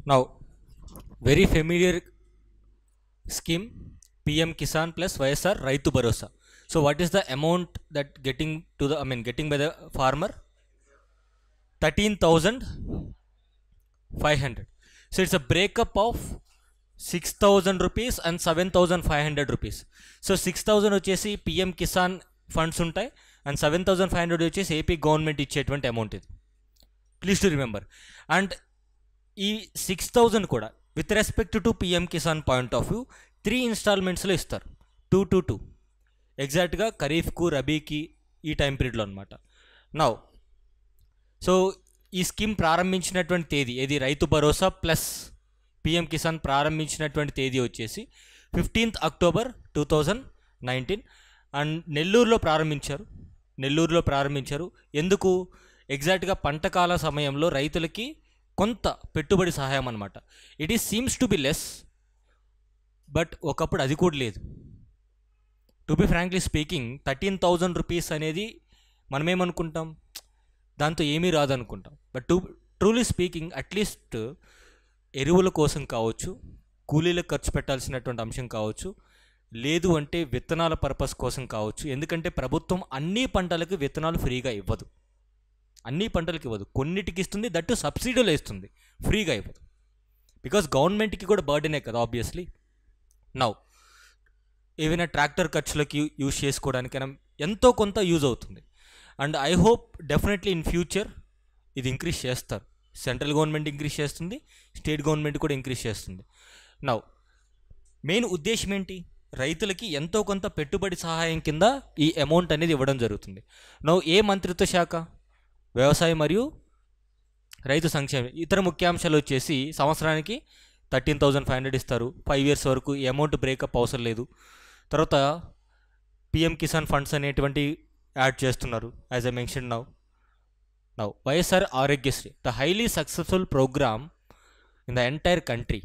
Now, very familiar scheme, PM Kisan plus YSR Raitu Bharosa. So what is the amount that getting to the, getting by the farmer? 13,500. So it's a breakup of 6,000 rupees and 7,500 rupees. So 6,000 వచ్చేసి PM Kisan funds ఉంటాయి and 7,500 వచ్చేసి AP government ఇచ్చేటువంటి amount ఇది. Please to remember. And ఈ 6,000 కూడా with respect to PM Kisan point of view 3 ఇన్స్టాల్మెంట్స్లో ఇస్తారు. 2 ఎగ్జాక్ట్గా ఖరీఫ్కు రబీకి ఈ టైం పీరియడ్లో అనమాట. నౌ సో ఈ స్కీమ్ ప్రారంభించినటువంటి తేదీ ఏది, రైతు భరోసా ప్లస్ PM కిసాన్ ప్రారంభించినటువంటి తేదీ వచ్చేసి 15th October 2019 అండ్ నెల్లూరులో ప్రారంభించారు. ఎందుకు? ఎగ్జాక్ట్గా పంటకాల సమయంలో రైతులకి కొంత పెట్టుబడి సహాయం అనమాట. It is seems to be less, but ఒకప్పుడు అది కూడా లేదు. To be frankly speaking 13,000 rupees అనేది మనమేమనుకుంటాం, దాంతో ఏమీ రాదనుకుంటాం. బట్ ట్రూలీ స్పీకింగ్ అట్లీస్ట్ ఎరువుల కోసం కావచ్చు, కూలీలకు ఖర్చు పెట్టాల్సినటువంటి అంశం కావచ్చు, లేదు అంటే విత్తనాల పర్పస్ కోసం కావచ్చు. ఎందుకంటే ప్రభుత్వం అన్ని పంటలకు విత్తనాలు ఫ్రీగా ఇవ్వదు, కొన్నిటికి ఇస్తుంది, దట్టు సబ్సిడీలో ఇస్తుంది, ఫ్రీగా ఇవ్వదు. బికాస్ గవర్నమెంట్కి కూడా బర్డెనే కదా ఆబ్వియస్లీ. నౌ ఏవైనా ట్రాక్టర్ ఖర్చులకి యూజ్ చేసుకోవడానికైనా ఎంతో కొంత యూజ్ అవుతుంది. And I hope definitely in future ఇది ఇంక్రీజ్ చేస్తారు. సెంట్రల్ గవర్నమెంట్ ఇంక్రీజ్ చేస్తుంది, స్టేట్ గవర్నమెంట్ కూడా ఇంక్రీజ్ చేస్తుంది. నౌ మెయిన్ ఉద్దేశం ఏంటి? రైతులకి ఎంతో కొంత పెట్టుబడి సహాయం కింద ఈ అమౌంట్ అనేది ఇవ్వడం జరుగుతుంది. నౌ ఏ మంత్రిత్వ శాఖ? వ్యవసాయ మరియు రైతు సంక్షేమ. ఇతర ముఖ్యాంశాలు వచ్చేసి సంవత్సరానికి 13,500 ఇస్తారు, 5 years వరకు ఈ అమౌంట్ బ్రేకప్ అవసరం లేదు. తర్వాత PM కిసాన్ ఫండ్స్ అనేటువంటి యాడ్ చేస్తున్నారు. As I mention now YSR Aarogyasri, the highly successful program in the entire country.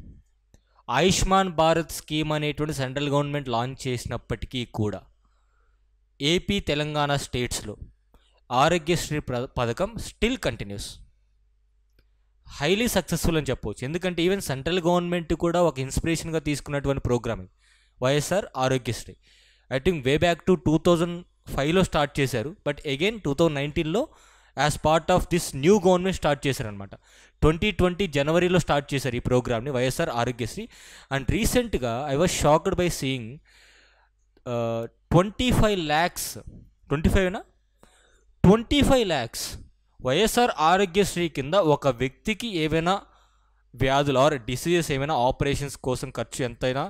Ayushman Bharat scheme అనేటువంటి సెంట్రల్ గవర్నమెంట్ లాంచ్ చేసినప్పటికీ కూడా ఏపీ తెలంగాణ స్టేట్స్లో ఆరోగ్యశ్రీ పథకం స్టిల్ కంటిన్యూస్, హైలీ సక్సెస్ఫుల్ అని చెప్పవచ్చు. ఎందుకంటే ఈవెన్ సెంట్రల్ గవర్నమెంట్ కూడా ఒక ఇన్స్పిరేషన్గా తీసుకున్నటువంటి ప్రోగ్రామ్ ఇది YSR Aarogyasri. I think way back to 2005లో స్టార్ట్ చేశారు, బట్ అగైన్ 2019లో as part of this new government start చేశారనమాట. 2020 జనవరిలో స్టార్ట్ చేశారు ఈ ప్రోగ్రామ్ని, వైఎస్ఆర్ ఆరోగ్యశ్రీ. అండ్ రీసెంట్గా I was shocked by seeing 25 lakhs YSR Aarogyasri కింద ఒక వ్యక్తికి ఏవైనా వ్యాధులు ఆర్ డిసీజెస్ ఏమైనా ఆపరేషన్స్ కోసం ఖర్చు ఎంతైనా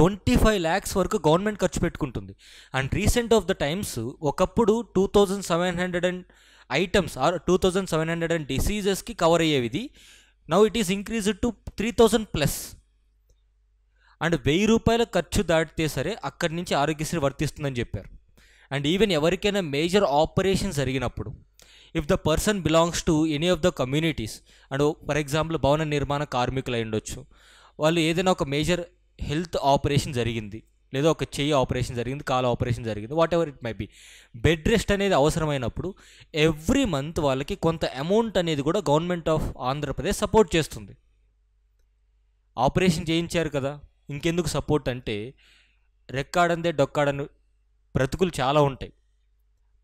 25 lakhs వరకు గవర్నమెంట్ ఖర్చు పెట్టుకుంటుంది. And recent of the times ఒకప్పుడు 2,700 ఐటమ్స్ ఆర్ 2,700 డిసీజెస్కి కవర్ అయ్యేది. Now it is increased to 3,000+. And 1,000 రూపాయల ఖర్చు దాటితే సరే అక్కడి నుంచి ఆరోగ్యశ్రీ వర్తిస్తుందని చెప్పారు. అండ్ ఈవెన్ ఎవరికైనా మేజర్ ఆపరేషన్ జరిగినప్పుడు, if the person belongs to any of the communities, and for example భవన నిర్మాణ కార్మికులు అయి ఉండొచ్చు, వాళ్ళు ఏదైనా ఒక మేజర్ హెల్త్ ఆపరేషన్ జరిగింది, లేదా ఒక చెయ్యి ఆపరేషన్ జరిగింది, కాలు ఆపరేషన్ జరిగింది, whatever it may be, bed rest అనేది అవసరమైనప్పుడు ఎవ్రీ మంత్ వాళ్ళకి కొంత అమౌంట్ అనేది కూడా గవర్నమెంట్ ఆఫ్ ఆంధ్రప్రదేశ్ సపోర్ట్ చేస్తుంది. ఆపరేషన్ చేయించారు కదా, ఇంకెందుకు సపోర్ట్ అంటే రెక్కాడందే డొక్కాడని బ్రతుకులు చాలా ఉంటాయి.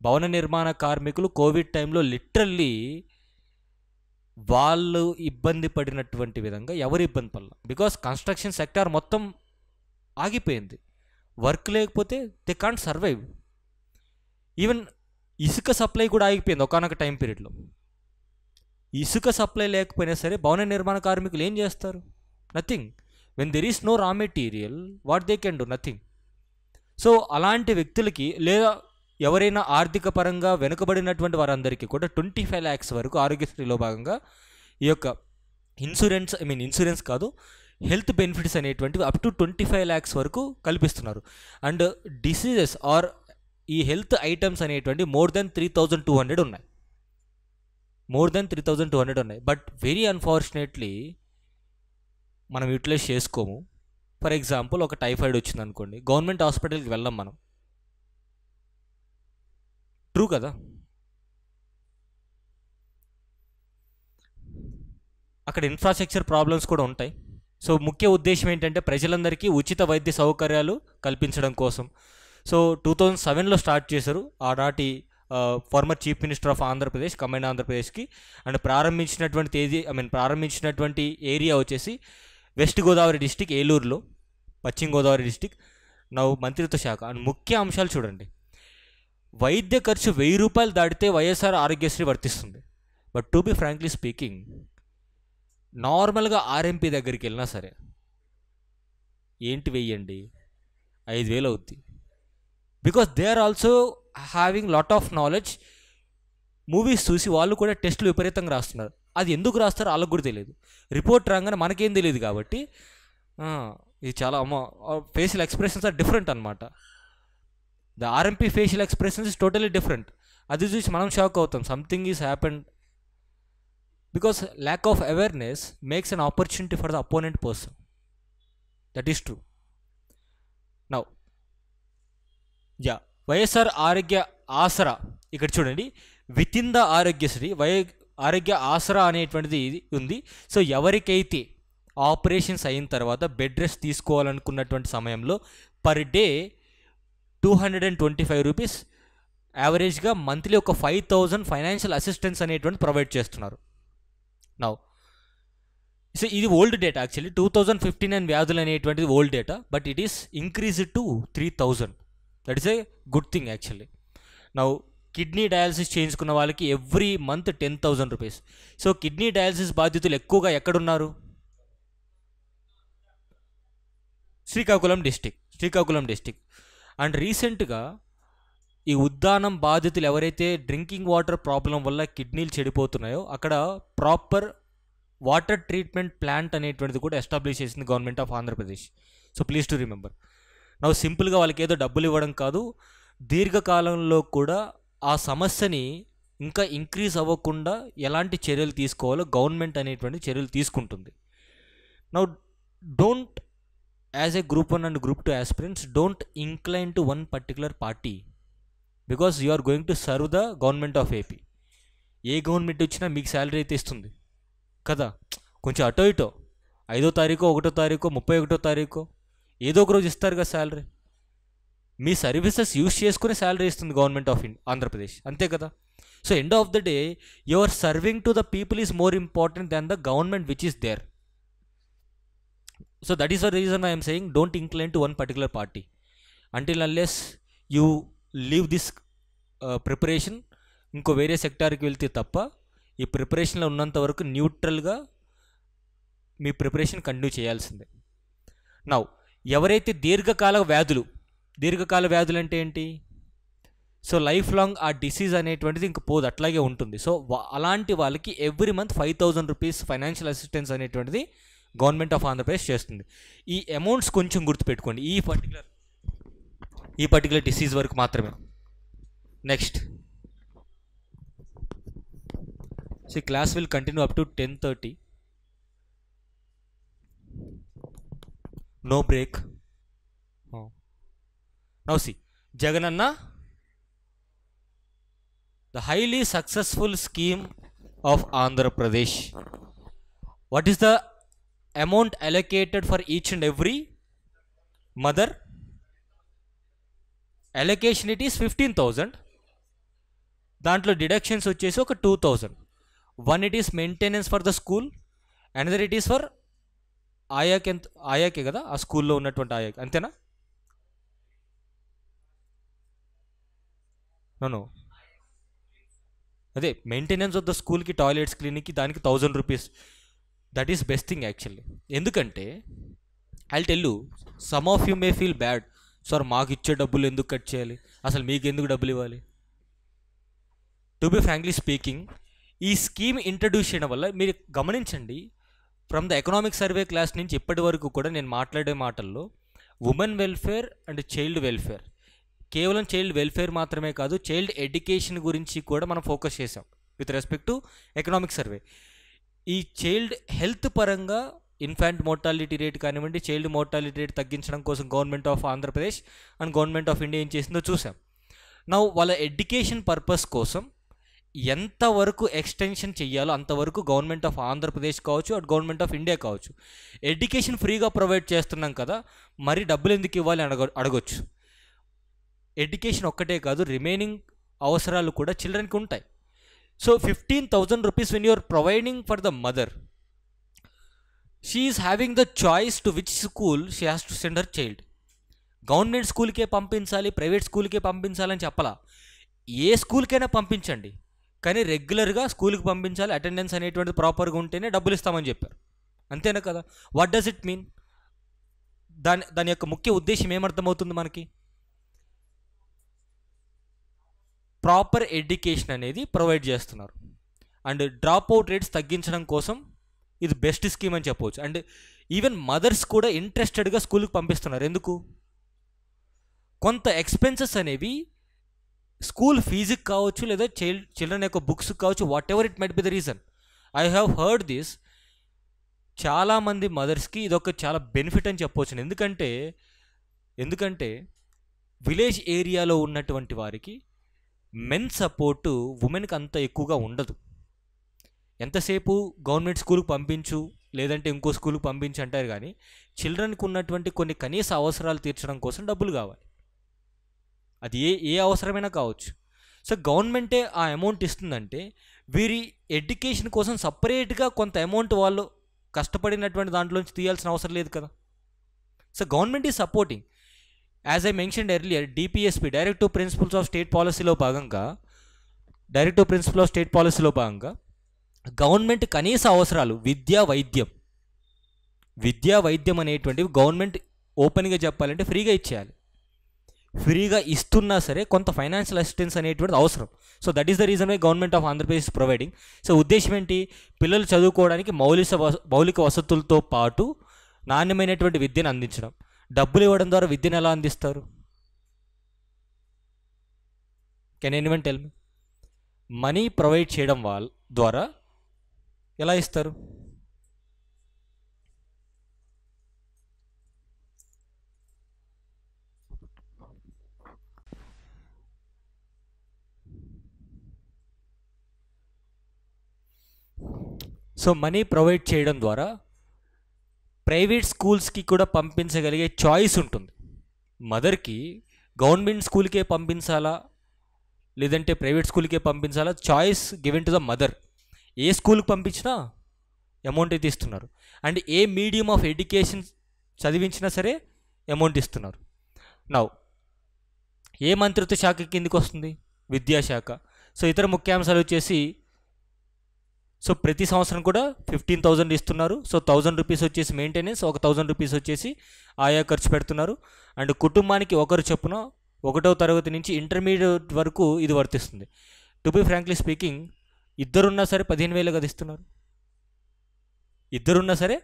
భవన నిర్మాణ కార్మికులు కోవిడ్ టైంలో లిటరల్లీ వాళ్ళు ఇబ్బంది పడినటువంటి విధంగా ఎవరు ఇబ్బంది పడలేదు. బికాస్ కన్స్ట్రక్షన్ సెక్టార్ మొత్తం ఆగిపోయింది, వర్క్ లేకపోతే దే కాంట్ సర్వైవ్. ఈవెన్ ఇసుక సప్లై కూడా ఆగిపోయింది ఒకానొక టైం పీరియడ్లో. ఇసుక సప్లై లేకపోయినా సరే భవన నిర్మాణ కార్మికులు ఏం చేస్తారు? Nothing. When there is no raw material, what they can do? Nothing. So అలాంటి వ్యక్తులకి లేదా ఎవరైనా ఆర్థిక పరంగా వెనుకబడినటువంటి వారందరికీ కూడా 25 lakhs వరకు ఆరోగ్యశ్రీలో భాగంగా ఈ యొక్క ఇన్సూరెన్స్ కాదు, హెల్త్ బెనిఫిట్స్ అనేటువంటివి అప్ టు 25 lakhs వరకు కల్పిస్తున్నారు. అండ్ డిసీజెస్ ఆర్ ఈ హెల్త్ ఐటమ్స్ అనేటువంటి మోర్ దెన్ 3,200 ఉన్నాయి. బట్ వెరీ అన్ఫార్చునేట్లీ మనం యూటిలైజ్ చేసుకోము. ఫర్ ఎగ్జాంపుల్ ఒక టైఫాయిడ్ వచ్చింది అనుకోండి, గవర్నమెంట్ హాస్పిటల్కి వెళ్ళాం మనం, ట్రూ కదా? అక్కడ ఇన్ఫ్రాస్ట్రక్చర్ ప్రాబ్లమ్స్ కూడా ఉంటాయి. సో ముఖ్య ఉద్దేశం ఏంటంటే ప్రజలందరికీ ఉచిత వైద్య సౌకర్యాలు కల్పించడం కోసం. సో 2007లో స్టార్ట్ చేశారు ఆనాటి former chief minister of Andhra Pradesh, combine ఆంధ్రప్రదేశ్కి. అండ్ ప్రారంభించినటువంటి ఏరియా వచ్చేసి వెస్ట్ గోదావరి డిస్టిక్, ఏలూరులో, పశ్చిమ గోదావరి డిస్టిక్. మంత్రిత్వ శాఖ. అండ్ ముఖ్య అంశాలు చూడండి. వైద్య ఖర్చు 1000 రూపాయలు దాటితే వైఎస్ఆర్ ఆరోగ్యశ్రీ వర్తిస్తుంది. But to be frankly speaking, నార్మల్గా ఆర్ఎంపీ దగ్గరికి వెళ్ళినా సరే ఏంటి వెయ్యండి 5000 అవుద్ది. Because they are also having lot of knowledge. Movies చూసి వాళ్ళు కూడా టెస్టులు విపరీతంగా రాస్తున్నారు. అది ఎందుకు రాస్తారో వాళ్ళకు కూడా తెలియదు. రిపోర్ట్ రాగానే మనకేం తెలియదు కాబట్టి ఇది చాలా ఫేషియల్ ఎక్స్ప్రెషన్స్ ఆర్ డిఫరెంట్ అనమాట. The RMP facial expressions is totally different. అది చూసి మనం షాక్ అవుతాం, something is happened. Because lack of awareness makes an opportunity for the opponent person. That is true. Now YSR ఆరోగ్య ఆసరా ఇక్కడ చూడండి, విత్ ఇన్ ద ఆరోగ్యశ్రీ ఆరోగ్య ఆసరా అనేటువంటిది ఉంది. సో ఎవరికైతే ఆపరేషన్స్ అయిన తర్వాత బెడ్ రెస్ట్ తీసుకోవాలనుకున్నటువంటి సమయంలో పర్ డే 225 రూపీస్ యావరేజ్గా మంత్లీ ఒక 5000 ఫైనాన్షియల్ అసిస్టెన్స్ అనేటువంటి ప్రొవైడ్ చేస్తున్నారు. నౌ సో ఇది ఓల్డ్ డేటా, యాక్చువల్లీ 2059 వ్యాధులు అనేటువంటిది old data, but it is increased to 3000. That is a good thing actually. Now kidney dialysis చేయించుకున్న వాళ్ళకి every month 10,000 rupees. So kidney dialysis బాధితులు ఎక్కువగా ఎక్కడున్నారు? శ్రీకాకుళం డిస్టిక్. అండ్ రీసెంట్గా ఈ ఉద్దానం బాధితులు ఎవరైతే డ్రింకింగ్ వాటర్ ప్రాబ్లం వల్ల కిడ్నీలు చెడిపోతున్నాయో అక్కడ ప్రాపర్ వాటర్ ట్రీట్మెంట్ ప్లాంట్ అనేటువంటిది కూడా ఎస్టాబ్లిష్ చేసింది government of Andhra Pradesh. So please to remember. నవ్వు సింపుల్గా వాళ్ళకి ఏదో డబ్బులు ఇవ్వడం కాదు, దీర్ఘకాలంలో కూడా ఆ సమస్యని ఇంకా ఇంక్రీజ్ అవ్వకుండా ఎలాంటి చర్యలు తీసుకోవాలో గవర్నమెంట్ అనేటువంటి చర్యలు తీసుకుంటుంది. Now don't, as a group 1 and group 2 aspirants, don't incline to one particular party because you are going to serve the government of AP. A government వచ్చినా మీకు శాలరీ అయితే ఇస్తుంది కదా, కొంచెం అటో ఇటో 5వ తారీఖు, 1వ తారీఖు, 31వ తారీఖు ఏదో ఒక రోజు ఇస్తారు కదా శాలరీ. మీ సర్వీసెస్ యూజ్ చేసుకుని శాలరీ ఇస్తుంది గవర్నమెంట్ ఆఫ్ ఆంధ్రప్రదేశ్, అంతే కదా. So end of the day your serving to the people is more important than the government which is there. So that is the reason why I am saying don't incline to one particular party until unless you leave this preparation ఇంకో వేరే సెక్టార్కి వెళ్తే తప్ప ఈ ప్రిపరేషన్లో ఉన్నంత వరకు న్యూట్రల్గా మీ preparation continue చేయాల్సిందే. నౌ ఎవరైతే దీర్ఘకాల వ్యాధులు అంటే ఏంటి? సో లైఫ్ లాంగ్ ఆ డిసీజ్ అనేటువంటిది ఇంక పోదు, అట్లాగే ఉంటుంది. సో అలాంటి వాళ్ళకి every month 5000 rupees financial assistance అనేటువంటిది గవర్నమెంట్ ఆఫ్ ఆంధ్రప్రదేశ్ చేస్తుంది. ఈ అమౌంట్స్ కొంచెం గుర్తుపెట్టుకోండి ఈ పర్టికులర్ డిసీజ్ వరకు మాత్రమే. Next so class will continue up to 10:30. No break. Now see Jagananna, the highly successful scheme of Andhra Pradesh. What is the amount allocated for each and every mother? Allocation it is 15,000. దాంట్లో deductions వచ్చేసి ఒక 2,000. One it is maintenance for the school, another it is for ఆయాకే కదా, ఆ స్కూల్లో ఉన్నటువంటి ఆయాకి, అంతేనా? నో అదే మెయింటెనెన్స్ ఆఫ్ ద స్కూల్కి, టాయిలెట్స్, క్లినిక్కి దానికి 1000 rupees. That is best thing actually. ఎందుకంటే I'll tell you, some of you may feel bad, sir మాకు ఇచ్చే డబ్బులు ఎందుకు కట్ చేయాలి, అసలు మీకు ఎందుకు డబ్బులు ఇవ్వాలి? టు బి ఫ్రాంక్లీ స్పీకింగ్, ఈ స్కీమ్ ఇంట్రడ్యూస్ చేయడం వల్ల మీరు గమనించండి, from the economic survey class నుంచి ఇప్పటి వరకు కూడా నేను మాట్లాడే మాటల్లో women welfare and child welfare, కేవలం చైల్డ్ వెల్ఫేర్ మాత్రమే కాదు, చైల్డ్ ఎడ్యుకేషన్ గురించి కూడా మనం ఫోకస్ చేసాం with respect to economic survey. ఈ చైల్డ్ హెల్త్ పరంగా ఇన్ఫాంట్ మోర్టాలిటీ రేట్ కానివ్వండి, చైల్డ్ మోర్టాలిటీ రేట్ తగ్గించడం కోసం government of Andhra Pradesh and government of India ఏం చేసిందో చూసాం. నా వాళ్ళ ఎడ్యుకేషన్ పర్పస్ కోసం ఎంతవరకు ఎక్స్టెన్షన్ చెయ్యాలో అంతవరకు గవర్నమెంట్ ఆఫ్ ఆంధ్రప్రదేశ్ కావచ్చు, అటు గవర్నమెంట్ ఆఫ్ ఇండియా కావచ్చు, ఎడ్యుకేషన్ ఫ్రీగా ప్రొవైడ్ చేస్తున్నాం కదా, మరి డబ్బులు ఎందుకు ఇవ్వాలి అడగొచ్చు. ఎడ్యుకేషన్ ఒక్కటే కాదు, రిమైనింగ్ అవసరాలు కూడా చిల్డ్రన్కి ఉంటాయి. So 15,000 rupees when you are providing for the mother, she is having the choice to which school she has to send her child. Government స్కూల్కే పంపించాలి, ప్రైవేట్ స్కూల్కే పంపించాలని చెప్పాలా. ఏ స్కూల్కైనా పంపించండి, కానీ రెగ్యులర్గా స్కూల్కి పంపించాలి, అటెండెన్స్ అనేటువంటిది ప్రాపర్గా ఉంటేనే డబ్బులు ఇస్తామని చెప్పారు. అంతేనా కదా? What does it mean? దాని యొక్క ముఖ్య ఉద్దేశం ఏమర్థమవుతుంది మనకి? ప్రాపర్ ఎడ్యుకేషన్ అనేది ప్రొవైడ్ చేస్తున్నారు. అండ్ డ్రాప్ అవుట్ రేట్స్ తగ్గించడం కోసం ఇది బెస్ట్ స్కీమ్ అని చెప్పవచ్చు. అండ్ ఈవెన్ మదర్స్ కూడా ఇంట్రెస్టెడ్గా స్కూల్కి పంపిస్తున్నారు. ఎందుకు? కొంత ఎక్స్పెన్సెస్ అనేవి స్కూల్ ఫీజుకి కావచ్చు, లేదా చిల్డ్రన్ యొక్క బుక్స్కి కావచ్చు, what ever it might be the reason. I have heard this. చాలామంది మదర్స్కి ఇదొక చాలా బెనిఫిట్ అని చెప్పవచ్చు. ఎందుకంటే విలేజ్ ఏరియాలో ఉన్నటువంటి వారికి మెన్ సపోర్టు ఉమెన్కి అంత ఎక్కువగా ఉండదు. ఎంతసేపు గవర్నమెంట్ స్కూల్కి పంపించు, లేదంటే ఇంకో స్కూల్కి పంపించు అంటారు, కానీ చిల్డ్రన్కి ఉన్నటువంటి కొన్ని కనీస అవసరాలు తీర్చడం కోసం డబ్బులు కావాలి. అది ఏ అవసరమైనా కావచ్చు. సో గవర్నమెంటే ఆ అమౌంట్ ఇస్తుందంటే వీరి ఎడ్యుకేషన్ కోసం సపరేట్గా కొంత అమౌంట్ వాళ్ళు కష్టపడినటువంటి దాంట్లోంచి తీయాల్సిన అవసరం లేదు కదా. So government is supporting. As I mentioned earlier, DPSP, directive principles of state పాలసీలో భాగంగా గవర్నమెంట్ కనీస అవసరాలు విద్యా వైద్యం అనేటువంటివి గవర్నమెంట్ ఓపెన్గా చెప్పాలంటే ఫ్రీగా ఇచ్చేయాలి. ఫ్రీగా ఇస్తున్నా సరే కొంత ఫైనాన్షియల్ అసిస్టెన్స్ అనేటువంటిది అవసరం. So that is the reason why government of Andhra Pradesh providing. So ఉద్దేశం ఏంటి? పిల్లలు చదువుకోవడానికి మౌలిక వసతులతో పాటు నాణ్యమైనటువంటి విద్యను అందించడం. డబ్బులు ఇవ్వడం ద్వారా విద్యను ఎలా అందిస్తారు? Can anyone tell me? Money provide చేయడం ద్వారా ఎలా ఇస్తారు? సో మనీ ప్రొవైడ్ చేయడం ద్వారా ప్రైవేట్ స్కూల్స్కి కూడా పంపించగలిగే చాయిస్ ఉంటుంది. మదర్కి గవర్నమెంట్ స్కూల్కే పంపించాలా, లేదంటే ప్రైవేట్ స్కూల్కే పంపించాలా, choice given to the mother. ఏ స్కూల్కి పంపించినా అమౌంట్ అయితే ఇస్తున్నారు. అండ్ ఏ మీడియం ఆఫ్ ఎడ్యుకేషన్ చదివించినా సరే అమౌంట్ ఇస్తున్నారు. నౌ ఏ మంత్రిత్వ శాఖ కిందకి వస్తుంది? విద్యాశాఖ. సో ఇతర ముఖ్యాంశాలు వచ్చేసి, సో ప్రతి సంవత్సరం కూడా 15,000 ఇస్తున్నారు. సో 1,000 రూపీస్ వచ్చేసి మెయింటెనెన్స్, 1,000 రూపీస్ వచ్చేసి ఆయా ఖర్చు పెడుతున్నారు. అండ్ కుటుంబానికి ఒకరు చొప్పున 1వ తరగతి నుంచి ఇంటర్మీడియట్ వరకు ఇది వర్తిస్తుంది. టు బి ఫ్రాంక్లీ స్పీకింగ్, ఇద్దరున్నా సరే 15,000 కదా ఇస్తున్నారు. ఇద్దరున్నా సరే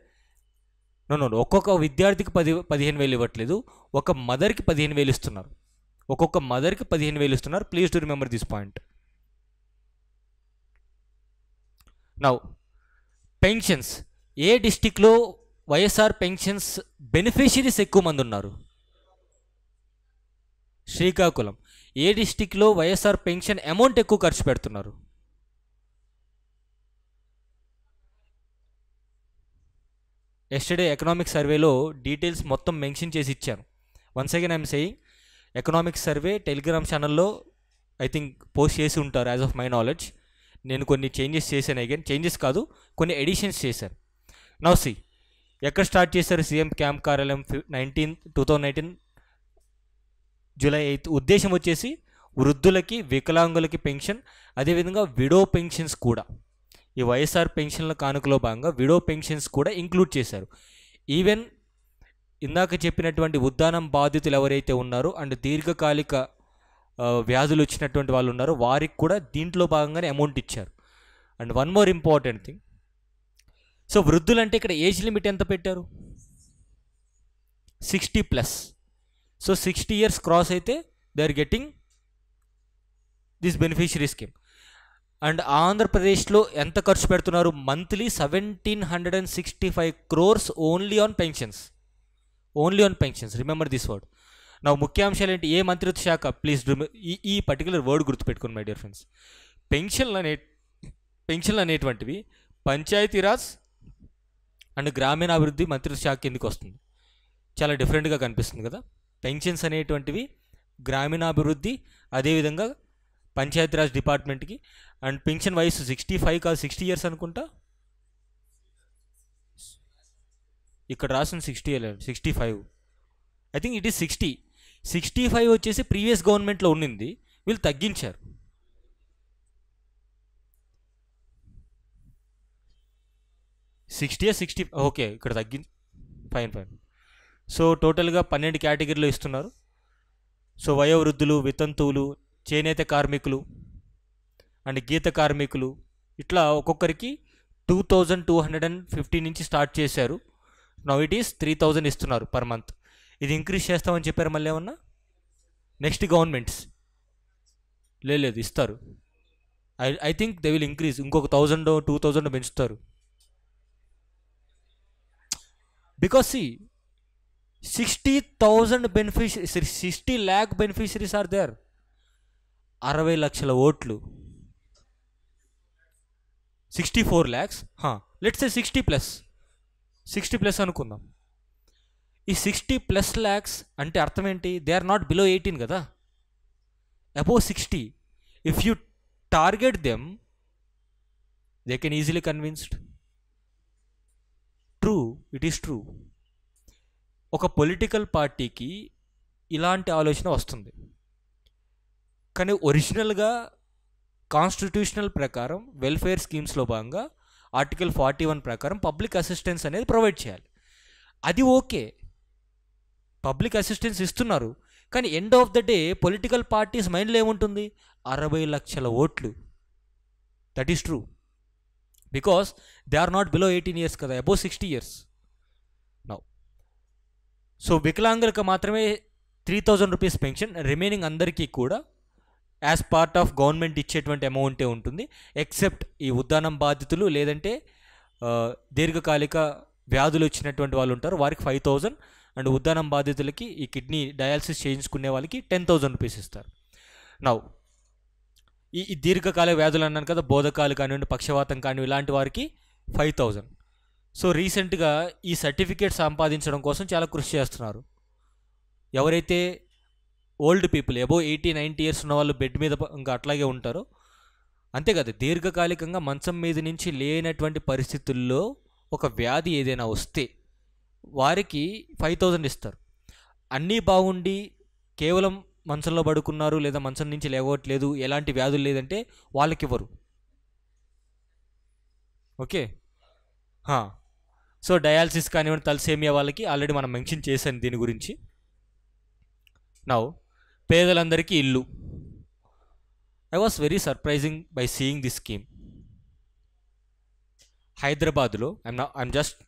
ఒక్కొక్క విద్యార్థికి 15,000 ఇవ్వట్లేదు, ఒక మదర్కి 15,000 ఇస్తున్నారు. ఒక్కొక్క మదర్కి 15,000 ఇస్తున్నారు. Please to remember this point. Now pensions. ఏ డిస్టిక్లో వైఎస్ఆర్ పెన్షన్స్ బెనిఫిషరీస్ ఎక్కువ మంది ఉన్నారు? శ్రీకాకుళం. ఏ డిస్టిక్లో వైఎస్ఆర్ పెన్షన్ అమౌంట్ ఎక్కువ ఖర్చు పెడుతున్నారు? ఎస్టర్డే ఎకనామిక్ సర్వేలో డీటెయిల్స్ మొత్తం మెన్షన్ చేసి ఇచ్చాను. Once again I'm saying, economic survey Telegram ఛానల్లో ఐ థింక్ పోస్ట్ చేసి ఉంటారు. యాజ్ ఆఫ్ మై నాలెడ్జ్ నేను కొన్ని చేంజెస్ చేశాను. అగైన్ చేంజెస్ కాదు, కొన్ని ఎడిషన్స్ చేశాను. నౌ సి, ఎక్కడ స్టార్ట్ చేశారు? సీఎం క్యాంప్ కార్యాలయం 2019 జూలై 8. ఉద్దేశం వచ్చేసి వృద్ధులకి, వికలాంగులకి పెన్షన్, అదేవిధంగా విడో పెన్షన్స్ కూడా. ఈ వైఎస్ఆర్ పెన్షన్ల కానుకలో భాగంగా విడో పెన్షన్స్ కూడా ఇంక్లూడ్ చేశారు. ఈవెన్ ఇందాక చెప్పినటువంటి ఉద్దానం బాధితులు ఎవరైతే ఉన్నారో అండ్ దీర్ఘకాలిక వ్యాధులు వచ్చినటువంటి వాళ్ళు ఉన్నారో వారికి కూడా దీంట్లో భాగంగానే అమౌంట్ ఇచ్చారు. And one more important thing, so వృద్ధులంటే ఇక్కడ ఏజ్ లిమిట్ ఎంత పెట్టారు? 60+. సో 60 years క్రాస్ అయితే they are getting this beneficiary scheme. And ఆంధ్రప్రదేశ్లో ఎంత ఖర్చు పెడుతున్నారు? Monthly 1,765 crores only on pensions. Remember this word. నా ముఖ్యాంశాలు ఏంటి? ఏ మంత్రిత్వ శాఖ? ప్లీజ్ ఈ పర్టికులర్ వర్డ్ గుర్తుపెట్టుకోండి మై డియర్ ఫ్రెండ్స్. పెన్షన్లు అనే పెన్షన్లు అనేటువంటివి పంచాయతీరాజ్ అండ్ గ్రామీణాభివృద్ధి మంత్రిత్వ శాఖ కిందకి వస్తుంది. చాలా డిఫరెంట్గా కనిపిస్తుంది కదా. పెన్షన్స్ అనేటువంటివి గ్రామీణాభివృద్ధి, అదేవిధంగా పంచాయతీరాజ్ డిపార్ట్మెంట్కి. అండ్ పెన్షన్ వయసు 65 కాదు 60 ఇయర్స్ అనుకుంటా. ఇక్కడ రాసిన 65. ఐ థింక్ ఇట్ ఈస్ 65 వచ్చేసి ప్రీవియస్ గవర్నమెంట్లో ఉండింది, వీళ్ళు తగ్గించారు. ఓకే, ఇక్కడ ఫైన్. సో టోటల్గా 12 కేటగిరీలో ఇస్తున్నారు. సో వయోవృద్ధులు, వితంతువులు, చేనేత కార్మికులు అండ్ గీత కార్మికులు, ఇట్లా ఒక్కొక్కరికి 2250 నుంచి స్టార్ట్ చేశారు. నౌ ఇట్ ఈస్ 3000 ఇస్తున్నారు పర్ మంత్. ఇది ఇంక్రీజ్ చేస్తామని చెప్పారు మళ్ళీ ఏమన్నా నెక్స్ట్ గవర్నమెంట్స్? లేదు, ఇస్తారు. I think they will increase, ఇంకొక 1000-2000 పెంచుతారు. Because 60,000 beneficiaries, 60 lakh beneficiaries are there. 60 లక్షల ఓట్లు, 64 lakhs. లెట్స్ సే 60+ అనుకుందాం. ఈ 60+ lakhs అంటే అర్థం ఏంటి? దే ఆర్ నాట్ బిలో 18 కదా, above 60. If you target them, they can easily convinced. True, it is true. ఒక పొలిటికల్ పార్టీకి ఇలాంటి ఆలోచన వస్తుంది, కానీ ఒరిజినల్గా కాన్స్టిట్యూషనల్ ప్రకారం వెల్ఫేర్ స్కీమ్స్లో భాగంగా ఆర్టికల్ 41 ప్రకారం పబ్లిక్ అసిస్టెన్స్ అనేది ప్రొవైడ్ చేయాలి. అది ఓకే, పబ్లిక్ అసిస్టెన్స్ ఇస్తున్నారు. కానీ end of the day political parties మైండ్లో ఏముంటుంది? 60 లక్షల ఓట్లు. That is true, because they are not below 18 years కదా, అబోవ్ 60 years. నౌ సో వికలాంగులకు మాత్రమే 3000 రూపీస్ పెన్షన్, రిమైనింగ్ అందరికీ కూడా యాజ్ పార్ట్ ఆఫ్ గవర్నమెంట్ ఇచ్చేటువంటి అమౌంటే ఉంటుంది. ఎక్సెప్ట్ ఈ ఉద్దానం బాధితులు, లేదంటే దీర్ఘకాలిక వ్యాధులు వచ్చినటువంటి వాళ్ళు ఉంటారు, వారికి 5000. అండ్ ఉద్దానం బాధితులకి, ఈ కిడ్నీ డయాలసిస్ చేయించుకునే వాళ్ళకి 10,000 రూపీస్ ఇస్తారు. నౌ ఈ దీర్ఘకాల వ్యాధులు అన్నాను కదా, బోధకాలు కానివ్వండి, పక్షవాతం కానివ్వండి, ఇలాంటి వారికి 5000. సో రీసెంట్గా ఈ సర్టిఫికేట్ సంపాదించడం కోసం చాలా కృషి చేస్తున్నారు. ఎవరైతే ఓల్డ్ పీపుల్ అబోవ్ 80-90 years ఉన్న వాళ్ళు బెడ్ మీద ఇంకా అట్లాగే ఉంటారో, అంతే కదా, దీర్ఘకాలికంగా మంచం మీద నుంచి లేనటువంటి పరిస్థితుల్లో ఒక వ్యాధి ఏదైనా వస్తే వారికి 5000 ఇస్తారు. అన్నీ బాగుండి కేవలం మంచంలో పడుకున్నారు, లేదా మంచం నుంచి లేవట్లేదు, ఎలాంటి వ్యాధులు లేదంటే వాళ్ళకి ఇవ్వరు. ఓకే. సో డయాలసిస్ కానివ్వండి, తలసేమియా వాళ్ళకి ఆల్రెడీ మనం మెన్షన్ చేశాను దీని గురించి. నౌ పేదలందరికీ ఇల్లు. I was very surprising by seeing this scheme. హైదరాబాద్లో I'm just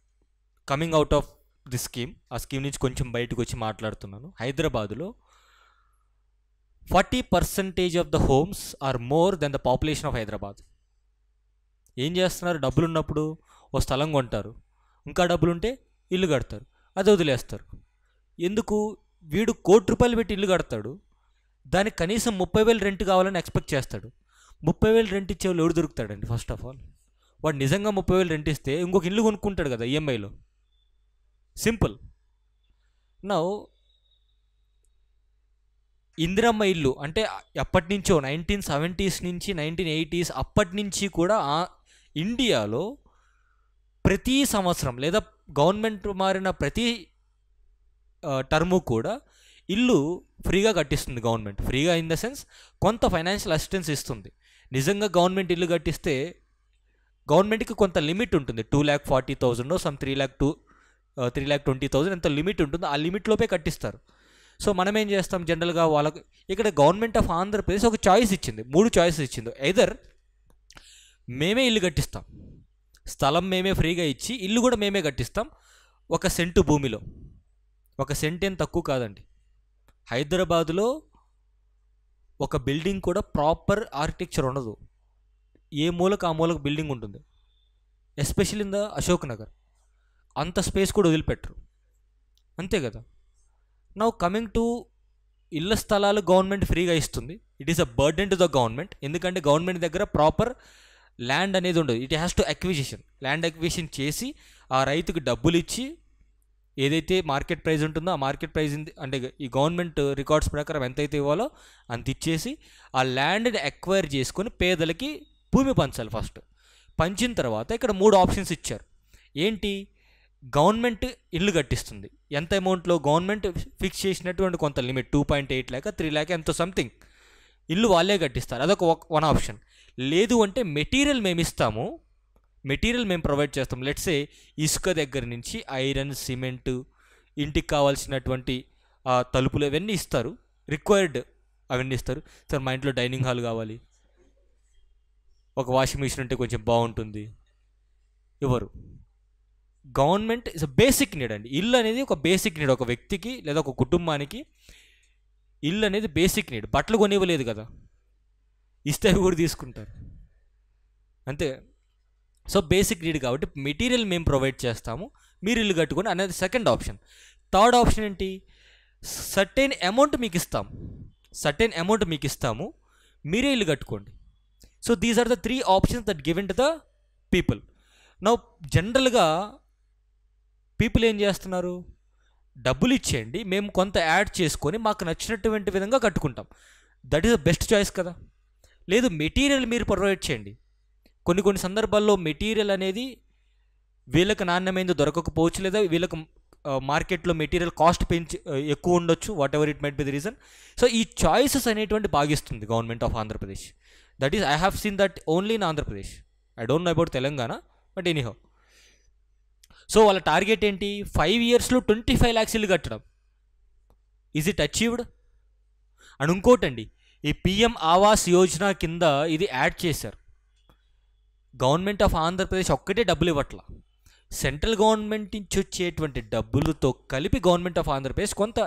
coming out of this scheme. ఆ స్కీమ్ నుంచి కొంచెం బయటకు వచ్చి మాట్లాడుతున్నాను. హైదరాబాద్లో 40% of the homes are more than the population of Hyderabad. ఏం చేస్తున్నారు? డబ్బులు ఉన్నప్పుడు ఓ స్థలం కొంటారు, ఇంకా డబ్బులు ఉంటే ఇల్లు కడతారు, అది వదిలేస్తారు. ఎందుకు? వీడు ₹1,00,00,000 పెట్టి ఇల్లు కడతాడు, దానికి కనీసం 30,000 రెంట్ కావాలని ఎక్స్పెక్ట్ చేస్తాడు. 30,000 రెంట్ ఇచ్చేవాళ్ళు ఎవడు దొరుకుతాడండి? ఫస్ట్ ఆఫ్ ఆల్ వాడు నిజంగా 30,000 రెంట్ ఇస్తే ఇంకొక ఇల్లు కొనుక్కుంటాడు కదా ఈఎంఐలో. సింపుల్. నౌ ఇందిరమ్మ ఇల్లు అంటే ఎప్పటి నుంచో 1970s నుంచి 1980s అప్పటి నుంచి కూడా ఇండియాలో ప్రతి సంవత్సరం లేదా గవర్నమెంట్ మారిన ప్రతి టర్ము కూడా ఇల్లు ఫ్రీగా కట్టిస్తుంది గవర్నమెంట్. ఫ్రీగా ఇన్ ద సెన్స్ కొంత ఫైనాన్షియల్ అసిస్టెన్స్ ఇస్తుంది. నిజంగా గవర్నమెంట్ ఇల్లు కట్టిస్తే గవర్నమెంట్కి కొంత లిమిట్ ఉంటుంది, 2,40,000 సమ్ 3,20,000 ఎంత లిమిట్ ఉంటుంది. ఆ లిమిట్లోపే కట్టిస్తారు. సో మనం ఏం చేస్తాం జనరల్గా, వాళ్ళకు ఇక్కడ గవర్నమెంట్ ఆఫ్ ఆంధ్రప్రదేశ్ ఒక చాయిస్ ఇచ్చింది, 3 చాయిసెస్ ఇచ్చింది. ఎయిదర్ మేమే ఇల్లు కట్టిస్తాం, స్థలం మేమే ఫ్రీగా ఇచ్చి ఇల్లు కూడా మేమే కట్టిస్తాం 1 సెంటు భూమిలో. 1 సెంట్ ఏం తక్కువ కాదండి. హైదరాబాదులో ఒక బిల్డింగ్ కూడా ప్రాపర్ ఆర్కిటెక్చర్ ఉండదు, ఏ మూలకు ఆ మూలకు బిల్డింగ్ ఉంటుంది. Especial in the Ashok Nagar అంత స్పేస్ కూడా వదిలిపెట్టరు. అంతే కదా. నౌ కమింగ్ టు ఇళ్ళ స్థలాలు గవర్నమెంట్ ఫ్రీగా ఇస్తుంది, it is a burden to the government. ఎందుకంటే గవర్నమెంట్ దగ్గర ప్రాపర్ ల్యాండ్ అనేది ఉండదు. It has to acquisition, land acquisition చేసి ఆ రైతుకు డబ్బులు ఇచ్చి ఏదైతే మార్కెట్ ప్రైస్ ఉంటుందో ఆ మార్కెట్ ప్రైస్ అంటే ఈ గవర్నమెంట్ రికార్డ్స్ ప్రకారం ఎంతైతే ఇవ్వాలో అంత ఇచ్చేసి ఆ ల్యాండ్ని అక్వైర్ చేసుకొని పేదలకి భూమి పంచాలి. ఫస్ట్ పంచిన తర్వాత ఇక్కడ 3 ఆప్షన్స్ ఇచ్చారు. ఏంటి? గవర్నమెంట్ ఇల్లు కట్టిస్తుంది. ఎంత అమౌంట్లో? గవర్నమెంట్ ఫిక్స్ చేసినటువంటి కొంత లిమిట్ 2.8 lakh 3 lakh ఎంతో సంథింగ్ ఇల్లు వాళ్ళే కట్టిస్తారు. అదొక వన్ ఆప్షన్. లేదు అంటే మెటీరియల్ మేము ఇస్తాము, మెటీరియల్ మేము ప్రొవైడ్ చేస్తాం. లెట్సే ఇసుక దగ్గర నుంచి ఐరన్, సిమెంటు, ఇంటికి కావాల్సినటువంటి తలుపులు అవన్నీ ఇస్తారు, రిక్వైర్డ్ అవన్నీ ఇస్తారు. సార్ మా ఇంట్లో డైనింగ్ హాల్ కావాలి, ఒక వాషింగ్ మిషన్ ఉంటే కొంచెం బాగుంటుంది. ఎవరు? Government is a basic need అండి. ఇల్లు అనేది ఒక బేసిక్ నీడ్. ఒక వ్యక్తికి లేదా ఒక కుటుంబానికి ఇల్లు అనేది బేసిక్ నీడ్. బట్టలు కొనివ్వలేదు కదా, ఇస్తే కూడా తీసుకుంటారు అంతే. సో బేసిక్ నీడ్ కాబట్టి మెటీరియల్ మేము ప్రొవైడ్ చేస్తాము, మీరు ఇల్లు కట్టుకొని అనేది సెకండ్ ఆప్షన్. థర్డ్ ఆప్షన్ ఏంటి? సర్టెన్ అమౌంట్ మీకు ఇస్తాము, మీరే ఇల్లు కట్టుకోండి. So these are the 3 options that given to the people. Now జనరల్గా పీపుల్ ఏం చేస్తున్నారు? డబ్బులు ఇచ్చేయండి, మేము కొంత యాడ్ చేసుకొని మాకు నచ్చినటువంటి విధంగా కట్టుకుంటాం. That is the best choice కదా. లేదు, మెటీరియల్ మీరు ప్రొవైడ్ చేయండి. కొన్ని సందర్భాల్లో మెటీరియల్ అనేది వీళ్ళకి నాణ్యమైంది దొరకకపోవచ్చు, లేదా వీళ్ళకి మార్కెట్లో మెటీరియల్ కాస్ట్ ఎక్కువ ఉండొచ్చు, what ever it might be the reason. So ఈ చాయిసెస్ అనేటువంటి భాగిస్తుంది government of Andhra Pradesh. That is I have seen that only in Andhra Pradesh. I don't know about Telangana, but anyhow. So వాళ్ళ టార్గెట్ ఏంటి? 5 yearsలో 25 lakhs ఇల్లు కట్టడం. Is it achieved? అండ్ ఇంకోటండి, ఈ PM Awas Yojana కింద ఇది యాడ్ చేశారు. గవర్నమెంట్ ఆఫ్ ఆంధ్రప్రదేశ్ ఒక్కటే డబ్బులు ఇవ్వట్లా, సెంట్రల్ గవర్నమెంట్ నుంచి వచ్చేటువంటి డబ్బులతో కలిపి గవర్నమెంట్ ఆఫ్ ఆంధ్రప్రదేశ్ కొంత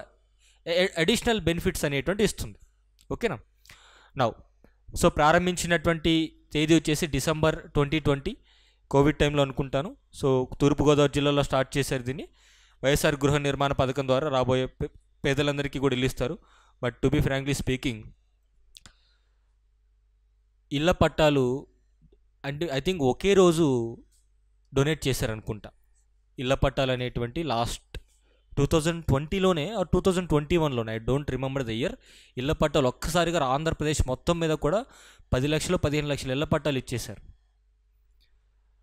అడిషనల్ బెనిఫిట్స్ అనేటువంటి ఇస్తుంది. ఓకేనా? నౌ సో ప్రారంభించినటువంటి తేదీ వచ్చేసి December 2020, కోవిడ్ టైంలో అనుకుంటాను. సో తూర్పుగోదావరి జిల్లాలో స్టార్ట్ చేశారు దీన్ని. వైఎస్ఆర్ గృహ నిర్మాణ పథకం ద్వారా రాబోయే పేదలందరికీ కూడా ఇల్లు ఇస్తారు. But to be frankly speaking, ఇళ్ళ పట్టాలు అంటే ఐ థింక్ ఒకే రోజు డొనేట్ చేశారనుకుంటా. ఇళ్ళ పట్టాలు అనేటువంటి లాస్ట్ 2020లోనే 2021లోనే, I don't remember the year. ఇళ్ళ పట్టాలు ఒక్కసారిగా ఆంధ్రప్రదేశ్ మొత్తం మీద కూడా 10 లక్షలు 15 లక్షల ఇళ్ళ పట్టాలు ఇచ్చేశారు.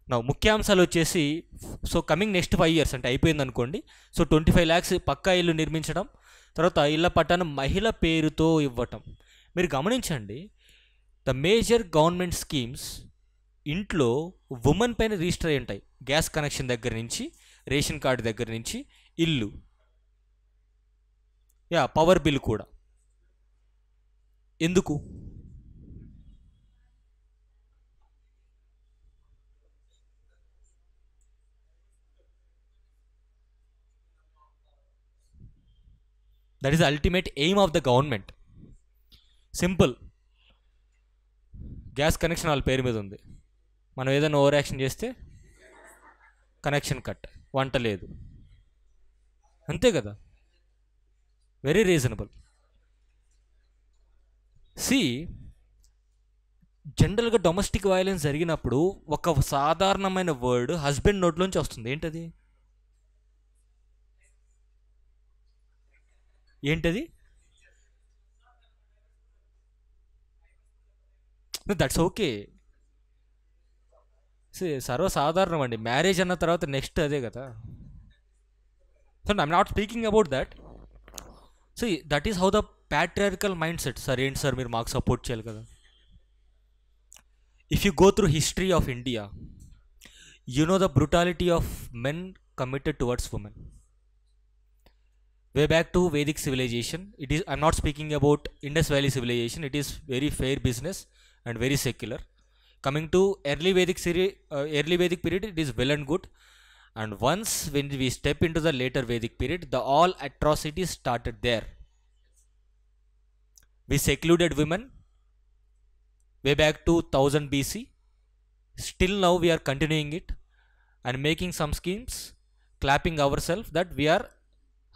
నా ముఖ్యాంశాలు వచ్చేసి, సో కమింగ్ నెక్స్ట్ 5 years అంటే అయిపోయింది అనుకోండి. సో 25 lakhs పక్కా ఇల్లు నిర్మించడం, తర్వాత ఇళ్ళ పట్టాను మహిళ పేరుతో ఇవ్వటం. మీరు గమనించండి, ద మేజర్ గవర్నమెంట్ స్కీమ్స్ ఇంట్లో ఉమెన్ పైన రిజిస్టర్ అయి ఉంటాయి. గ్యాస్ కనెక్షన్ దగ్గర నుంచి, రేషన్ కార్డు దగ్గర నుంచి, ఇల్లు, పవర్ బిల్ కూడా. ఎందుకు? That is the ultimate aim of the government. Simple, gas connection వాళ్ళ పేరు మీద ఉంది, మనం ఏదైనా ఓవర్ యాక్షన్ చేస్తే కనెక్షన్ కట్, వంట లేదు, అంతే కదా. Very reasonable. సి, జనరల్గా డొమెస్టిక్ వైలెన్స్ జరిగినప్పుడు ఒక సాధారణమైన వర్డ్ హస్బెండ్ నోట్లోంచి వస్తుంది. ఏంటది? దట్స్ ఓకే, సర్వసాధారణం అండి. మ్యారేజ్ అన్న తర్వాత నెక్స్ట్ అదే కదా. So I'm not speaking about that. So that is how the patriarchal mind set. Sir ఏంటి సార్ మీరు మాకు సపోర్ట్ చేయాలి కదా. If you go through history of India, you know the brutality of men committed towards women. Way back to Vedic civilization, it is, I'm not speaking about Indus Valley civilization, it is very fair business and very secular. Coming to early Vedic period, it is well and good. And once when we step into the later Vedic period, the all atrocities started there. We secluded women way back to 1000 BC. Still now we are continuing it and making some schemes, clapping ourselves that we are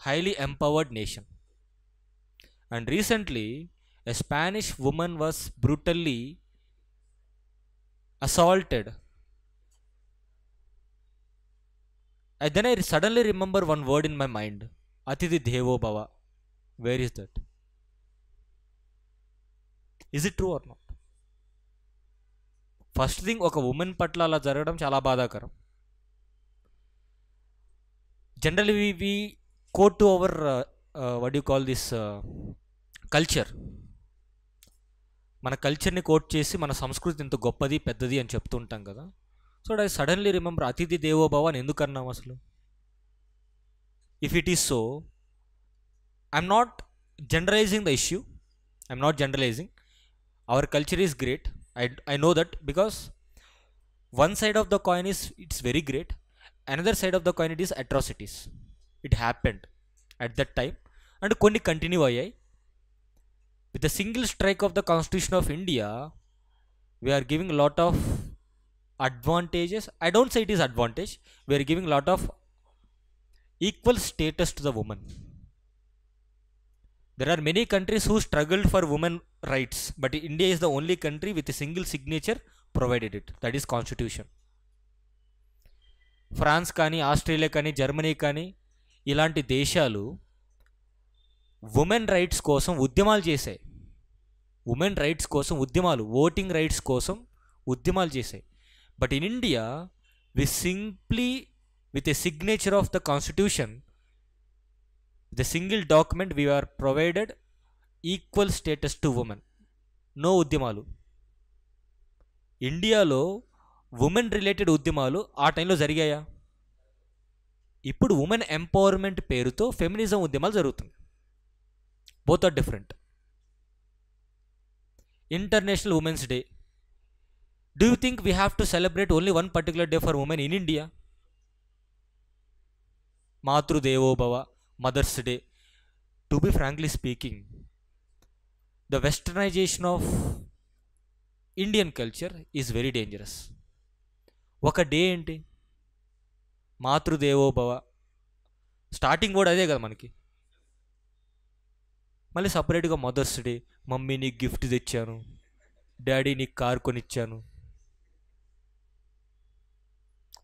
highly empowered nation. And recently A Spanish woman was brutally assaulted. And then I suddenly remember one word in my mind. Atidhi Devo Bhava. Where is that? Is it true or not? First thing, ఒక women పట్ల అలా జరగడం చాలా బాధాకరం. Generally we quote to our what you call this culture. మన కల్చర్ని coat చేసి మన సంస్కృతి ఎంత గొప్పది పెద్దది అని చెప్తుంటాం కదా. సో ఐ సడన్లీ రిమెంబర్ అతిథి దేవోభవ అని ఎందుకు అన్నాం అసలు? If it is so, I'm not generalising the issue. I'm not generalising. Our culture is great. I know that, because one side of the coin is it's very great, another side of the coin it is atrocities. It happened at that time and konni continue ayyayi. With a single strike of the Constitution of India, we are giving a lot of advantages. I don't say it is advantage. We are giving a lot of equal status to the woman. There are many countries who struggled for women rights, but India is the only country with a single signature provided it. That is Constitution. France కానీ, Australia కానీ, Germany కానీ ఇలాంటి దేశాలు women rights కోసం ఉద్యమాలు చేశాయి. Women rights కోసం ఉద్యమాలు, ఓటింగ్ రైట్స్ కోసం ఉద్యమాలు చేశాయి. But in India we simply with a signature of the constitution, the single document, we are provided equal status to women. No ఉద్యమాలు. ఇండియాలో ఉమెన్ రిలేటెడ్ ఉద్యమాలు ఆ టైంలో జరిగాయా? ఇప్పుడు ఉమెన్ ఎంపవర్మెంట్ పేరుతో ఫెమినిజం ఉద్యమాలు జరుగుతుంది. Both are different. International women's day. Do you think we have to celebrate only one particular day for women in India? మాతృదేవోభవ, Mother's Day. To be frankly speaking, the westernization of Indian culture is very dangerous. ఒక day ఏంటి? మాతృదేవోభవ. Starting కూడా అదే కదా మనకి. మళ్ళీ సపరేట్గా మదర్స్ డే. మమ్మీ నీకు గిఫ్ట్ తెచ్చాను, డాడీ నీకు కార్ కొనిచ్చాను.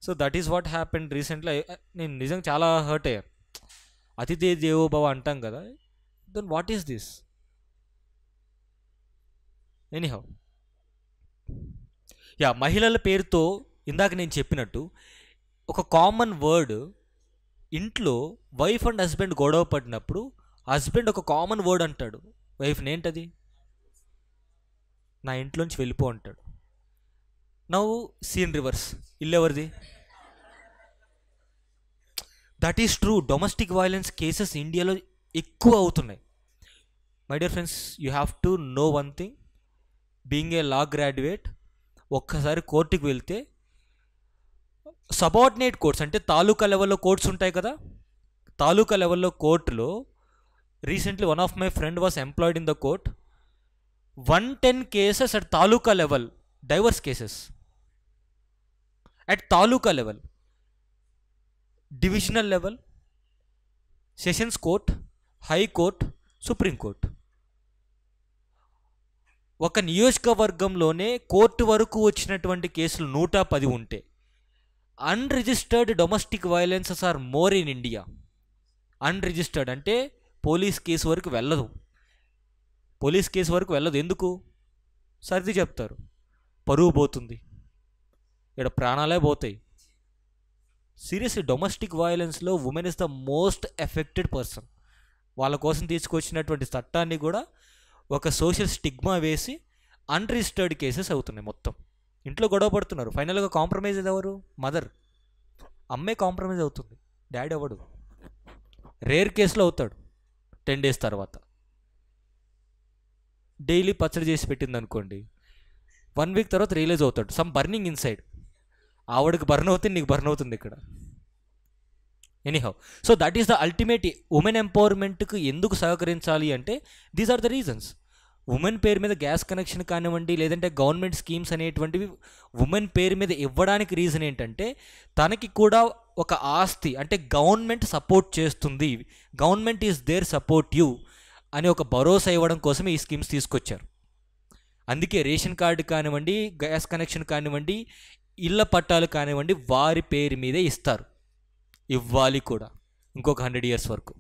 So that is what happened recently. నేను నిజంగా చాలా హర్ట్ అయ్యాను. అతిథి దేవోభవ అంటాం కదా, then what is this? Anyhow, yeah, మహిళల పేరుతో ఇందాక నేను చెప్పినట్టు ఒక కామన్ వర్డ్. ఇంట్లో వైఫ్ అండ్ హస్బెండ్ గొడవ పడినప్పుడు హస్బెండ్ ఒక కామన్ వర్డ్ అంటాడు వైఫ్ని. ఏంటది? నా ఇంట్లోంచి వెళ్ళిపో అంటాడు. నవ్వు సీన్ రివర్స్. ఇల్లు ఎవరిది? That is true. Domestic violence cases ఇండియాలో ఎక్కువ అవుతున్నాయి. My dear friends, you have to know one thing. Being a law graduate, ఒక్కసారి కోర్టుకి వెళ్తే సబార్డినేట్ కోర్ట్స్ అంటే తాలూకా లెవెల్లో కోర్ట్స్ ఉంటాయి కదా. తాలూకా లెవెల్లో కోర్టులో recently one of my friend was employed in the court. 110 cases at taluka level, divorce cases at taluka level, divisional level, sessions court, high court, supreme court. ఒక నియోజకవర్గంలోనే కోర్టు వరకు వచ్చినటువంటి కేసులు 110 ఉంటే unregistered domestic violences are more in India. Unregistered అంటే police case వరకు వెళ్ళదు. Police case వరకు వెళ్ళదు. ఎందుకు? సర్ది చెప్తారు, పరువు పోతుంది, ఇక్కడ ప్రాణాలే పోతాయి. సీరియస్లీ, డొమెస్టిక్ వైలెన్స్లో women is the most affected person. వాళ్ళ కోసం తీసుకొచ్చినటువంటి చట్టాన్ని కూడా ఒక సోషల్ స్టిగ్మా వేసి అన్రిజిస్టర్డ్ కేసెస్ అవుతున్నాయి. మొత్తం ఇంట్లో గొడవ పడుతున్నారు. ఫైనల్గా కాంప్రమైజ్ ఎవరు? మదర్. అమ్మే కాంప్రమైజ్ అవుతుంది, డాడీ అవ్వడు. రేర్ కేసులో అవుతాడు 10 days తర్వాత. డైలీ పచ్చడి చేసి పెట్టింది అనుకోండి, 1 week తర్వాత రియలైజ్ అవుతాడు సమ్ బర్నింగ్ ఇన్సైడ్. ఆవిడకి బర్న్ అవుతుంది, నీకు బర్న్ అవుతుంది ఇక్కడ. Anyhow, so that is the ultimate. Women ఎంపవర్మెంట్కి ఎందుకు సహకరించాలి అంటే these are the reasons. Women పేరు మీద గ్యాస్ కనెక్షన్ కానివ్వండి, లేదంటే గవర్నమెంట్ స్కీమ్స్ అనేటువంటివి ఉమెన్ పేరు మీద ఇవ్వడానికి రీజన్ ఏంటంటే తనకి కూడా ఒక ఆస్తి, అంటే గవర్నమెంట్ సపోర్ట్ చేస్తుంది, government is their support you అని ఒక భరోసా ఇవ్వడం కోసం ఈ స్కీమ్స్ తీసుకొచ్చారు. అందుకే రేషన్ కార్డు కానివ్వండి, గ్యాస్ కనెక్షన్ కానివ్వండి, ఇళ్ళ పట్టాలు కానివ్వండి వారి పేరు మీదే ఇస్తారు, ఇవ్వాలి కూడా ఇంకొక 100 years వరకు.